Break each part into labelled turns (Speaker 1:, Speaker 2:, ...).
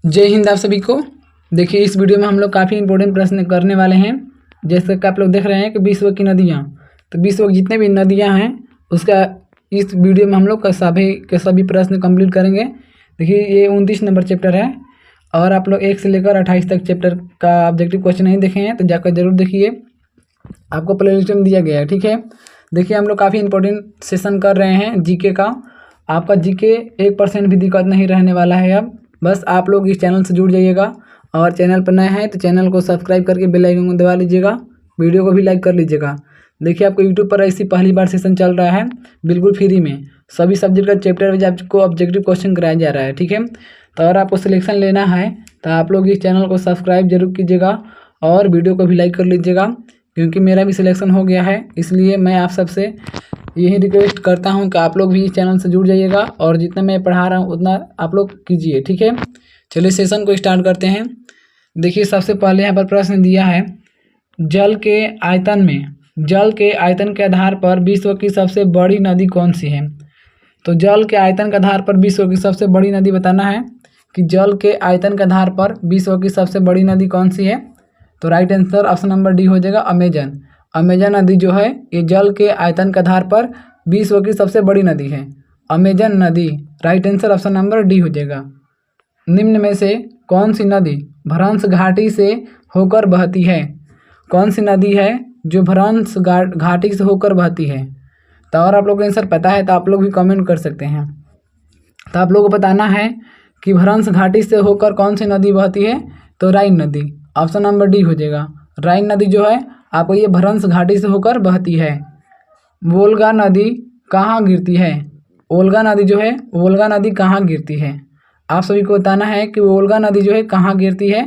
Speaker 1: जय हिंद आप सभी को। देखिए इस वीडियो में हम लोग काफ़ी इंपॉर्टेंट प्रश्न करने वाले हैं। जैसे कि आप लोग देख रहे हैं कि विश्व की नदियाँ, तो विश्व की जितने भी नदियाँ हैं उसका इस वीडियो में हम लोग सभी प्रश्न कंप्लीट करेंगे। देखिए ये 29 नंबर चैप्टर है और आप लोग 1 से लेकर 28 तक चैप्टर का ऑब्जेक्टिव क्वेश्चन नहीं देखे हैं तो जाकर जरूर देखिए, आपको प्ले लिस्ट में दिया गया है। ठीक है, देखिए हम लोग काफ़ी इंपॉर्टेंट सेशन कर रहे हैं जीके का। आपका जीके 1% भी दिक्कत नहीं रहने वाला है। अब बस आप लोग इस चैनल से जुड़ जाइएगा और चैनल पर नए हैं तो चैनल को सब्सक्राइब करके बेल आइकन को दबा लीजिएगा, वीडियो को भी लाइक कर लीजिएगा। देखिए आपको यूट्यूब पर ऐसी पहली बार सेशन चल रहा है बिल्कुल फ्री में, सभी सब्जेक्ट का चैप्टर वाइज आपको ऑब्जेक्टिव क्वेश्चन कराया जा रहा है। ठीक है, तो अगर आपको सिलेक्शन लेना है तो आप लोग इस चैनल को सब्सक्राइब जरूर कीजिएगा और वीडियो को भी लाइक कर लीजिएगा, क्योंकि मेरा भी सिलेक्शन हो गया है। इसलिए मैं आप सबसे यही रिक्वेस्ट करता हूं कि आप लोग भी इस चैनल से जुड़ जाइएगा और जितना मैं पढ़ा रहा हूं उतना आप लोग कीजिए। ठीक है, चलिए सेशन को स्टार्ट करते हैं। देखिए सबसे पहले यहाँ पर प्रश्न दिया है, जल के आयतन के आधार पर विश्व की सबसे बड़ी नदी कौन सी है। तो जल के आयतन के आधार पर विश्व की सबसे बड़ी नदी बताना है कि जल के आयतन के आधार पर विश्व की सबसे बड़ी नदी कौन सी है। तो right answer option number D हो जाएगा, अमेजन। अमेजन नदी जो है ये जल के आयतन के आधार पर विश्व की सबसे बड़ी नदी है, अमेजन नदी। Right answer option number D हो जाएगा। निम्न में से कौन सी नदी भ्रंश घाटी से होकर बहती है। कौन सी नदी है जो भ्रंश घाटी से होकर बहती है। तो अगर आप लोग को आंसर पता है तो आप लोग भी कमेंट कर सकते हैं। तो आप लोगों को बताना है कि भ्रंश घाटी से होकर कौन सी नदी बहती है। तो राइन नदी, ऑप्शन नंबर डी हो जाएगा। राइन नदी जो है आपको ये भ्रंश घाटी से होकर बहती है। वोल्गा नदी कहाँ गिरती है। वोल्गा नदी जो है, वोल्गा नदी कहाँ गिरती है। आप सभी को बताना है कि वोल्गा नदी जो है कहाँ गिरती है।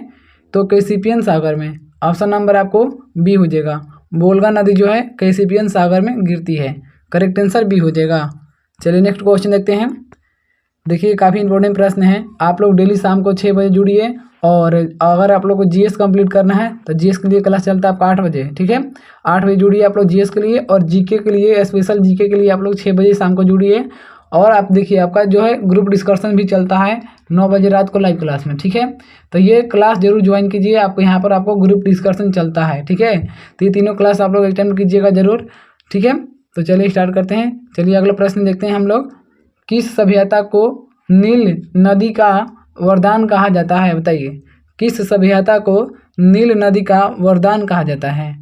Speaker 1: तो कैस्पियन सागर में, ऑप्शन नंबर आपको बी हो जाएगा। वोल्गा नदी जो है कैस्पियन सागर में गिरती है, करेक्ट आंसर बी हो जाएगा। चलिए नेक्स्ट क्वेश्चन देखते हैं। देखिए काफ़ी इंपॉर्टेंट प्रश्न है। आप लोग डेली शाम को 6 बजे जुड़िए और अगर आप लोग को जीएस कंप्लीट करना है तो जीएस के लिए क्लास चलता है आपका 8 बजे। ठीक है, 8 बजे जुड़िए आप लोग जीएस के लिए, और जीके के लिए स्पेशल जीके के लिए आप लोग 6 बजे शाम को जुड़िए। और आप देखिए आपका जो है ग्रुप डिस्कशन भी चलता है 9 बजे रात को लाइव क्लास में। ठीक है, तो ये क्लास जरूर ज्वाइन कीजिए, आपको यहाँ पर आपको ग्रुप डिस्कशन चलता है। ठीक है, तो ये तीनों क्लास आप लोग अटेंड कीजिएगा जरूर। ठीक है, तो चलिए स्टार्ट करते हैं। चलिए अगला प्रश्न देखते हैं हम लोग। किस सभ्यता को नील नदी का वरदान कहा जाता है, बताइए। किस सभ्यता को नील नदी का वरदान कहा जाता है।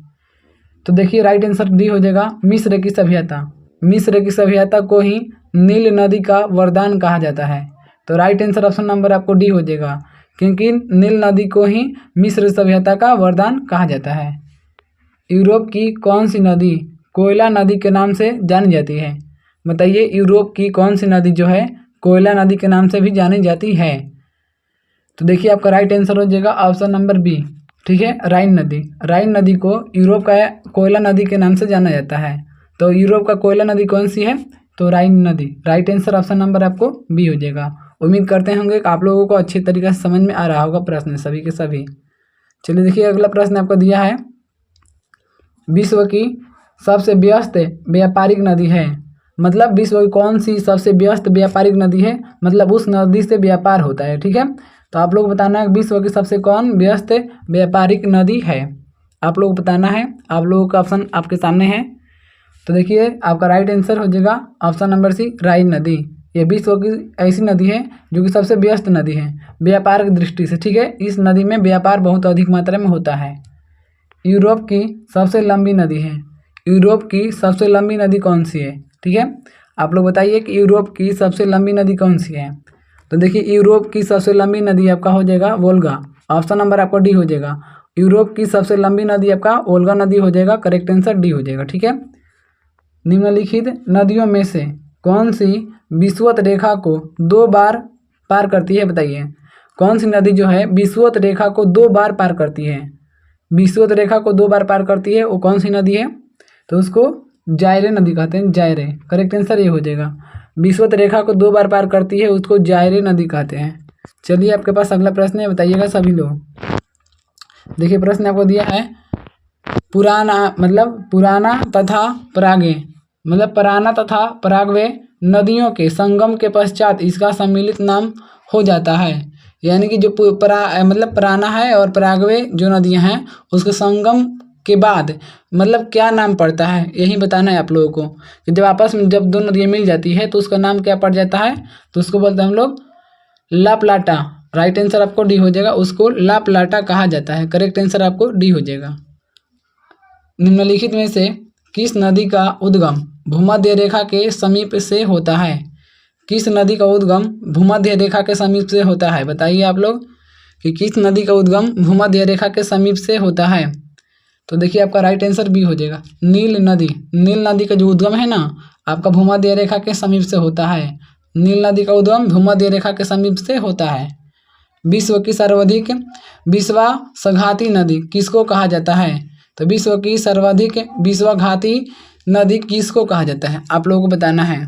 Speaker 1: तो देखिए राइट आंसर डी हो जाएगा, मिस्र की सभ्यता। मिस्र की सभ्यता को ही नील नदी का वरदान कहा जाता है। तो राइट आंसर ऑप्शन नंबर आपको डी हो जाएगा, क्योंकि नील नदी को ही मिस्र सभ्यता का वरदान कहा जाता है। यूरोप की कौन सी नदी कोयला नदी के नाम से जानी जाती है, बताइए। यूरोप की कौन सी नदी जो है कोयला नदी के नाम से भी जानी जाती है। तो देखिए आपका राइट आंसर हो जाएगा ऑप्शन नंबर बी। ठीक है, राइन नदी। राइन नदी को यूरोप का कोयला नदी के नाम से जाना जाता है। तो यूरोप का कोयला नदी कौन सी है, तो राइन नदी। राइट आंसर ऑप्शन नंबर आपको बी हो जाएगा। उम्मीद करते होंगे कि आप लोगों को अच्छी तरीके से समझ में आ रहा होगा प्रश्न सभी के सभी। चलिए देखिए अगला प्रश्न आपको दिया है, विश्व की सबसे व्यस्त व्यापारिक नदी है। मतलब विश्व की कौन सी सबसे व्यस्त व्यापारिक नदी है, मतलब उस नदी से व्यापार होता है। ठीक है, तो आप लोग बताना है विश्व की सबसे कौन व्यस्त व्यापारिक नदी है, आप लोग बताना है। आप लोगों का ऑप्शन आपके सामने है। तो देखिए आपका राइट आंसर हो जाएगा ऑप्शन नंबर सी, राइन नदी। ये विश्व की ऐसी नदी है जो कि सबसे व्यस्त नदी है व्यापार की दृष्टि से। ठीक है, इस नदी में व्यापार बहुत अधिक मात्रा में होता है। यूरोप की सबसे लंबी नदी है। यूरोप की सबसे लंबी नदी कौन सी है। ठीक है, आप लोग बताइए कि यूरोप की सबसे लंबी नदी कौन सी है। तो देखिए यूरोप की सबसे लंबी नदी आपका हो जाएगा वोल्गा। ऑप्शन नंबर आपका डी हो जाएगा। यूरोप की सबसे लंबी नदी आपका वोल्गा नदी हो जाएगा, करेक्ट आंसर डी हो जाएगा। ठीक है, निम्नलिखित नदियों में से कौन सी विषुवत रेखा को 2 बार पार करती है, बताइए। कौन सी नदी जो है विषुवत रेखा को 2 बार पार करती है। विषुवत रेखा को 2 बार पार करती है वो कौन सी नदी है, तो उसको जायरे नदी कहते हैं, जायरे। करेक्ट आंसर ये हो जाएगा। विषुवत रेखा को 2 बार पार करती है उसको जायरे नदी कहते हैं। चलिए आपके पास अगला प्रश्न है, बताइएगा सभी लोग। देखिए प्रश्न आपको दिया है, पुराना तथा परागे, मतलब पराना तथा परागवे नदियों के संगम के पश्चात इसका सम्मिलित नाम हो जाता है। यानी कि जो मतलब पुराना है और परागवे जो नदियाँ हैं उसके संगम के बाद मतलब क्या नाम पड़ता है, यही बताना है आप लोगों को कि जब आपस में जब दो नदियाँ मिल जाती है तो उसका नाम क्या पड़ जाता है, तो उसको बोलते हैं हम लोग ला प्लाटा। राइट आंसर आपको डी हो जाएगा, उसको ला प्लाटा कहा जाता है। करेक्ट आंसर आपको डी हो जाएगा। निम्नलिखित में से किस नदी का उद्गम भूमध्य रेखा के समीप से होता है? किस नदी का उद्गम भूमध्य रेखा के समीप से होता है? बताइए आप लोग कि किस नदी का उद्गम भूमध्य रेखा के समीप से होता है। तो देखिए आपका राइट आंसर बी हो जाएगा, नील नदी। नील नदी का जो उद्गम है ना आपका भूमध्य रेखा के समीप से होता है। नील नदी का उद्गम भूमध्य रेखा के समीप से होता है। विश्व की सर्वाधिक विश्वासघाती नदी किसको कहा जाता है? तो विश्व की सर्वाधिक विश्वासघाती नदी किसको कहा जाता है आप लोगों को बताना है।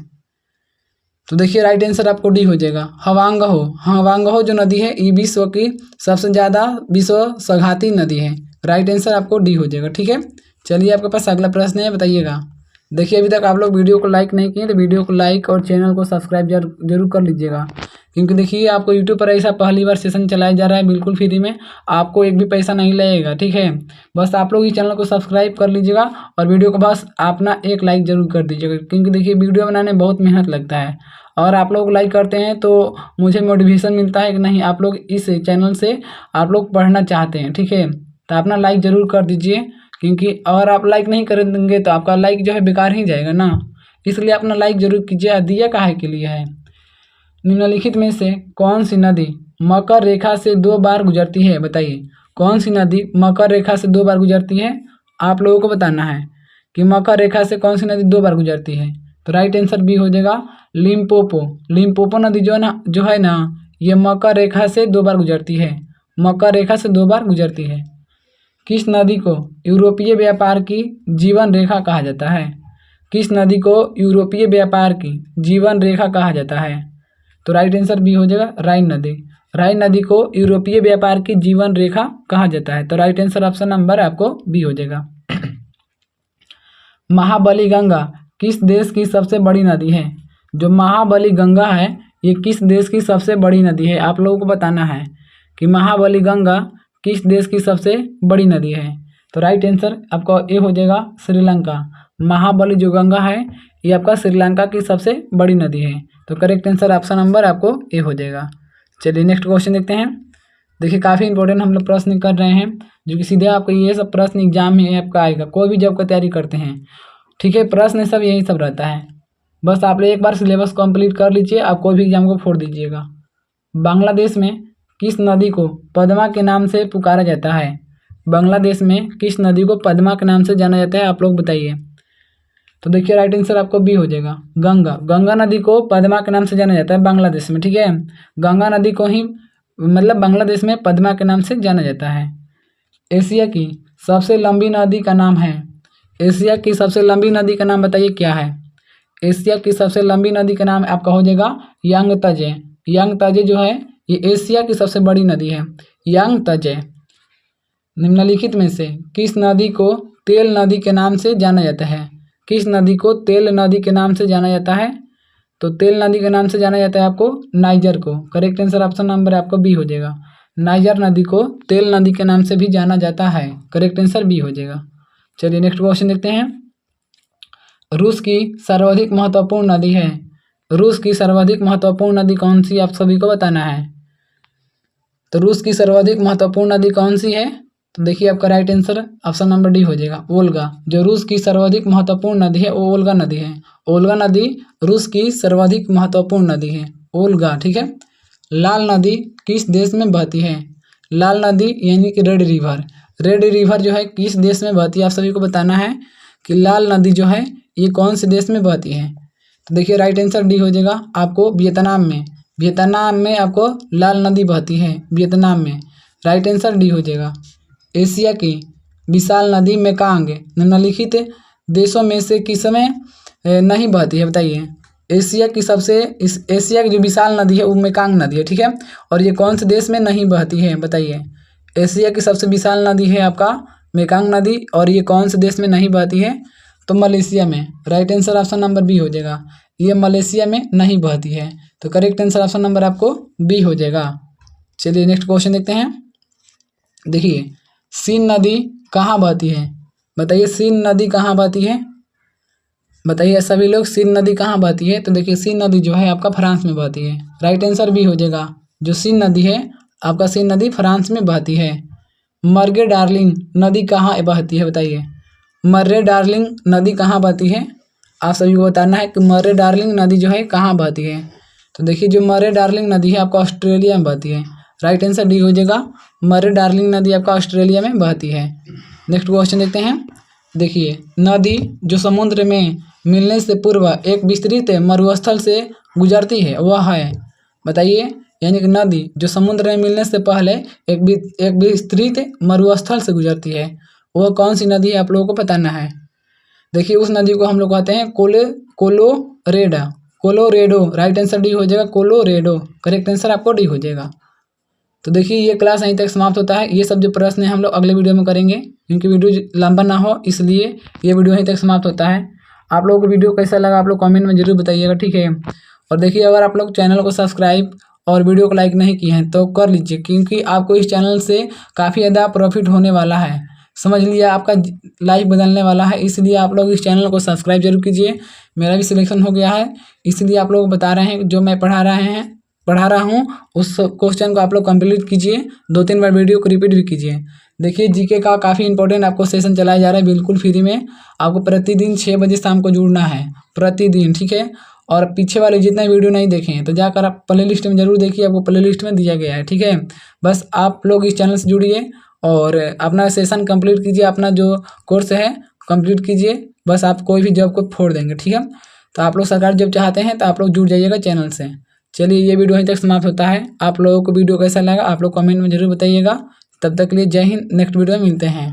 Speaker 1: तो देखिए राइट आंसर आपको डी हो जाएगा, हवांगहो। हवांगहो जो नदी है ये विश्व की सबसे ज़्यादा विश्वासघाती नदी है। राइट आंसर आपको डी हो जाएगा। ठीक है, चलिए आपके पास अगला प्रश्न है, बताइएगा। देखिए अभी तक आप लोग वीडियो को लाइक नहीं किए तो वीडियो को लाइक और चैनल को सब्सक्राइब जरूर कर लीजिएगा, क्योंकि देखिए आपको यूट्यूब पर ऐसा पहली बार सेशन चलाया जा रहा है बिल्कुल फ्री में, आपको एक भी पैसा नहीं लगेगा। ठीक है, बस आप लोग इस चैनल को सब्सक्राइब कर लीजिएगा और वीडियो को बस अपना एक लाइक जरूर कर दीजिएगा, क्योंकि देखिए वीडियो बनाने में बहुत मेहनत लगता है और आप लोग लाइक करते हैं तो मुझे मोटिवेशन मिलता है कि नहीं आप लोग इस चैनल से आप लोग पढ़ना चाहते हैं। ठीक है, तो अपना लाइक ज़रूर कर दीजिए, क्योंकि अगर आप लाइक नहीं करेंगे तो आपका लाइक जो है बेकार ही जाएगा ना, इसलिए अपना लाइक जरूर कीजिए। दिया काहे के लिए है? निम्नलिखित में से कौन सी नदी मकर रेखा से 2 बार गुजरती है? बताइए कौन सी नदी मकर रेखा से 2 बार गुजरती है, आप लोगों को बताना है कि मकर रेखा से कौन सी नदी 2 बार गुजरती है। तो राइट आंसर बी हो जाएगा, लिम्पोपो। लिम्पोपो नदी जो है ना ये मकर रेखा से 2 बार गुजरती है। मकर रेखा से 2 बार गुजरती है। किस नदी को यूरोपीय व्यापार की जीवन रेखा कहा जाता है? किस नदी को यूरोपीय व्यापार की जीवन रेखा कहा जाता है? तो राइट आंसर बी हो जाएगा, राइन नदी। राइन नदी को यूरोपीय व्यापार की जीवन रेखा कहा जाता है। तो राइट आंसर ऑप्शन नंबर आपको बी हो जाएगा। महाबली गंगा किस देश की सबसे बड़ी नदी है? जो महाबली गंगा है ये किस देश की सबसे बड़ी नदी है, आप लोगों को बताना है कि महाबली गंगा किस देश की सबसे बड़ी नदी है। तो राइट आंसर आपका ए हो जाएगा, श्रीलंका। महाबली जो गंगा है ये आपका श्रीलंका की सबसे बड़ी नदी है। तो करेक्ट आंसर ऑप्शन नंबर आपको ए हो जाएगा। चलिए नेक्स्ट क्वेश्चन देखते हैं। देखिए काफ़ी इंपॉर्टेंट हम लोग प्रश्न कर रहे हैं, जो कि सीधे आपको ये सब प्रश्न एग्जाम में आपका आएगा, कोई भी जॉब का तैयारी करते हैं। ठीक है, प्रश्न सब यही सब रहता है, बस आप एक बार सिलेबस कंप्लीट कर लीजिए, आप कोई भी एग्जाम को फोड़ दीजिएगा। बांग्लादेश में किस नदी को पद्मा के नाम से पुकारा जाता है? बांग्लादेश में किस नदी को पद्मा के नाम से जाना जाता है, आप लोग बताइए। तो देखिए राइट आंसर आपको बी हो जाएगा, गंगा। गंगा नदी को पद्मा के नाम से जाना जाता है बांग्लादेश में। ठीक है, गंगा नदी को ही मतलब बांग्लादेश में पद्मा के नाम से जाना जाता है। एशिया की सबसे लंबी नदी का नाम है? एशिया की सबसे लंबी नदी का नाम बताइए क्या है? एशिया की सबसे लंबी नदी का नाम आपका हो जाएगा यांगतजे। यांगतजे जो है ये एशिया की सबसे बड़ी नदी है, यांगतजे। निम्नलिखित में से किस नदी को तेल नदी के नाम से जाना जाता है? किस नदी को तेल नदी के नाम से जाना जाता है? तो तेल नदी के नाम से जाना जाता है आपको नाइजर को। करेक्ट आंसर ऑप्शन नंबर आपको बी हो जाएगा, नाइजर नदी को तेल नदी के नाम से भी जाना जाता है। करेक्ट आंसर बी हो जाएगा। चलिए नेक्स्ट क्वेश्चन देखते हैं। रूस की सर्वाधिक महत्वपूर्ण नदी है? रूस की सर्वाधिक महत्वपूर्ण नदी कौन सी, आप सभी को बताना है। तो रूस की सर्वाधिक महत्वपूर्ण नदी कौन सी है? तो देखिए आपका right answer option number D हो जाएगा, वोल्गा। जो रूस की सर्वाधिक महत्वपूर्ण नदी है वो वोल्गा नदी है। वोल्गा नदी रूस की सर्वाधिक महत्वपूर्ण नदी है, वोल्गा। ठीक है, लाल नदी किस देश में बहती है? लाल नदी यानी कि रेड रिवर। रेड रिवर जो है किस देश में बहती है, आप सभी को बताना है कि लाल नदी जो है ये कौन से देश में बहती है। तो देखिए राइट आंसर डी हो जाएगा आपको, वियतनाम में। वियतनाम में आपको लाल नदी बहती है, वियतनाम में। राइट आंसर डी हो जाएगा। एशिया की विशाल नदी मेकांग निम्नलिखित देशों में से किसमें नहीं बहती है, बताइए। एशिया की जो विशाल नदी है वो मेकांग नदी है। ठीक है, और ये कौन से देश में नहीं बहती है, बताइए। एशिया की सबसे विशाल नदी है आपका मेकांग नदी, और ये कौन से देश में नहीं बहती है? तो मलेशिया में। Right answer option number B हो जाएगा, ये मलेशिया में नहीं बहती है। तो करेक्ट आंसर ऑप्शन नंबर आपको बी हो जाएगा। चलिए नेक्स्ट क्वेश्चन देखते हैं। देखिए सीन नदी कहाँ बहती है? बताइए सीन नदी कहाँ बहती है? बताइए सभी लोग, सीन नदी कहाँ बहती है? तो देखिए सीन नदी जो है आपका फ्रांस में बहती है। राइट आंसर भी हो जाएगा। जो सीन नदी है आपका, सीन नदी फ्रांस में बहती है। मर्गे डार्लिंग नदी कहाँ बहती है? बताइए मर्रे डार्लिंग नदी कहाँ बहती है? आप सभी को बताना है कि मर्रे डार्लिंग नदी जो है कहाँ बहती है। तो देखिए जो मर्रे डार्लिंग नदी है आपका ऑस्ट्रेलिया में बहती है। राइट आंसर डी हो जाएगा। मर्रे डार्लिंग नदी आपका ऑस्ट्रेलिया में बहती है। नेक्स्ट क्वेश्चन देखते हैं। देखिए नदी जो समुद्र में मिलने से पूर्व एक विस्तृत मरुस्थल से गुजरती है वह है? बताइए, यानी कि नदी जो समुद्र में मिलने से पहले एक विस्तृत मरुस्थल से गुजरती है, वह कौन सी नदी है आप लोगों को बताना है। देखिए उस नदी को हम लोग कहते हैं कोलोरेडो। राइट आंसर डी हो जाएगा, कोलोरेडो। करेक्ट आंसर आपको डी हो जाएगा। तो देखिए ये क्लास यहीं तक समाप्त होता है। ये सब जो प्रश्न है हम लोग अगले वीडियो में करेंगे, क्योंकि वीडियो लंबा ना हो इसलिए ये वीडियो यहीं तक समाप्त होता है। आप लोगों को वीडियो कैसा लगा आप लोग कमेंट में जरूर बताइएगा, ठीक है। और देखिए अगर आप लोग चैनल को सब्सक्राइब और वीडियो को लाइक नहीं किए हैं तो कर लीजिए, क्योंकि आपको इस चैनल से काफ़ी ज़्यादा प्रॉफिट होने वाला है। समझ लिया, आपका लाइफ बदलने वाला है, इसलिए आप लोग इस चैनल को सब्सक्राइब जरूर कीजिए। मेरा भी सिलेक्शन हो गया है, इसलिए आप लोग बता रहे हैं जो मैं पढ़ा रहा हूँ उस क्वेश्चन को आप लोग कंप्लीट कीजिए। 2-3 बार वीडियो को रिपीट भी कीजिए। देखिए जीके का काफ़ी इंपॉर्टेंट आपको सेशन चलाया जा रहा है बिल्कुल फ्री में। आपको प्रतिदिन 6 बजे शाम को जुड़ना है, प्रतिदिन, ठीक है। और पीछे वाले जितने वीडियो नहीं देखे हैं तो जाकर आप प्ले लिस्ट में जरूर देखिए, आपको प्ले लिस्ट में दिया गया है, ठीक है। बस आप लोग इस चैनल से जुड़िए और अपना सेशन कंप्लीट कीजिए, अपना जो कोर्स है कंप्लीट कीजिए। बस आप कोई भी जॉब को फोड़ देंगे, ठीक है। तो आप लोग सरकारी जॉब चाहते हैं तो आप लोग जुड़ जाइएगा चैनल से। चलिए ये वीडियो यहीं तक समाप्त होता है। आप लोगों को वीडियो कैसा लगा आप लोग कमेंट में जरूर बताइएगा। तब तक के लिए जय हिंद। नेक्स्ट वीडियो में मिलते हैं।